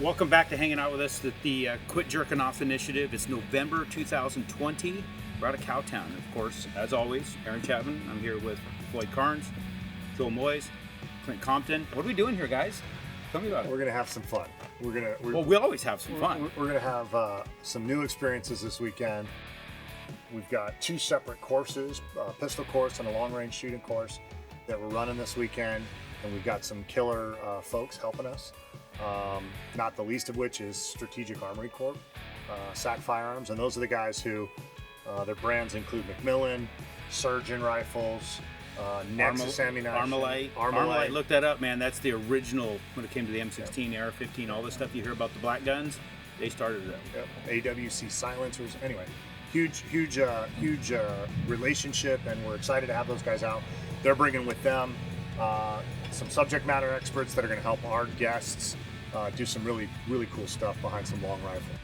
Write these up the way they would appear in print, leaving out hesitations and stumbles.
Welcome back to hanging out with us at the Quit Jerking Off Initiative. It's November 2020. We're out of Cowtown. Of course, as always, Aaron Chapman. I'm here with Floyd Carnes, Joel Moyes, Clint Compton. What are we doing here, guys? Tell me about it. We're gonna have some fun. Well, we always have some fun. We're gonna have some new experiences this weekend. We've got two separate courses, a pistol course and a long-range shooting course that we're running this weekend, and we've got some killer folks helping us. Not the least of which is Strategic Armory Corp, SAC Firearms, and those are the guys who their brands include Macmillan, Surgeon Rifles, Nexus Ammunition, Armalite. Look that up, man. That's the original when it came to the M16, AR-15, all this stuff you hear about the black guns. They started it. Yep. AWC silencers. Anyway, huge relationship, and we're excited to have those guys out. They're bringing with them some subject matter experts that are going to help our guests do some really cool stuff behind some long rifle.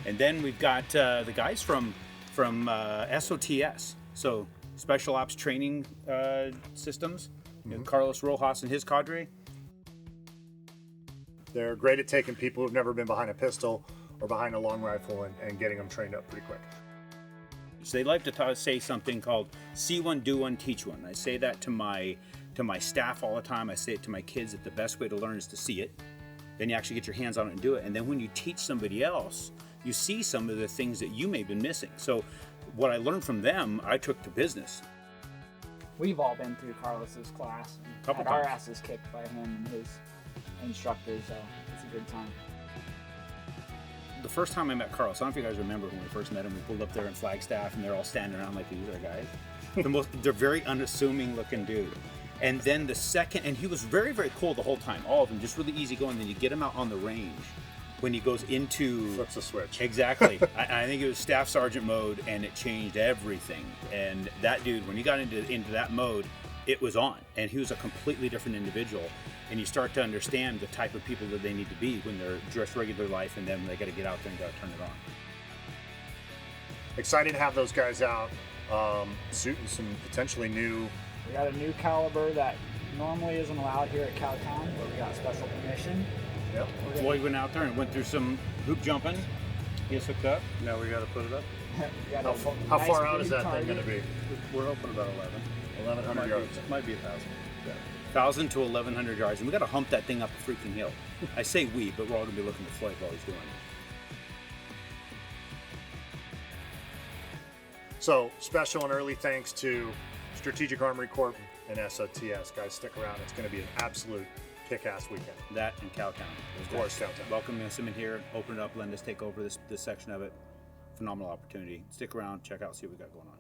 And then we've got the guys from SOTS, so Special Ops Training Systems, Carlos Rojas and his cadre. They're great at taking people who've never been behind a pistol or behind a long rifle and getting them trained up pretty quick. So they like to say something called see one, do one, teach one. I say that to my staff all the time. I say it to my kids that the best way to learn is to see it. Then you actually get your hands on it and do it. And then when you teach somebody else, you see some of the things that you may have been missing. So what I learned from them, I took to business. We've all been through Carlos's class and had our asses kicked by him and his instructors, so it's a good time. The first time I met Carlos, I don't know if you guys remember when we first met him, we pulled up there in Flagstaff and they're all standing around like these are guys. They're very unassuming looking dude. And then the second, and he was very cool the whole time, all of them, just really easy going. Then you get him out on the range when he goes into... Flips the switch. Exactly. I think it was Staff Sergeant mode, and it changed everything. And that dude, when he got into that mode, it was on. And he was a completely different individual. And you start to understand the type of people that they need to be when they're just regular life, and then they got to get out there and got to turn it on. Excited to have those guys out, shooting some potentially new... We got a new caliber that normally isn't allowed here at Cowtown, but we got special permission. Yep. Floyd went out there and went through some hoop jumping. He gets hooked up. Now we got to put it up. How far out is that thing going to be? We're open about 1,100 yards. Might be 1,000. Yeah. 1,000 to 1,100 yards, and we got to hump that thing up a freaking hill. I say we, but we're all going to be looking at Floyd while he's doing it. So, special and early thanks to Strategic Armory Corp and SOTS. Guys, stick around. It's going to be an absolute kick-ass weekend. That and Cowtown. Of course, Cowtown. Welcome us in here. Open it up. Let us take over this section of it. Phenomenal opportunity. Stick around. Check out. See what we got going on.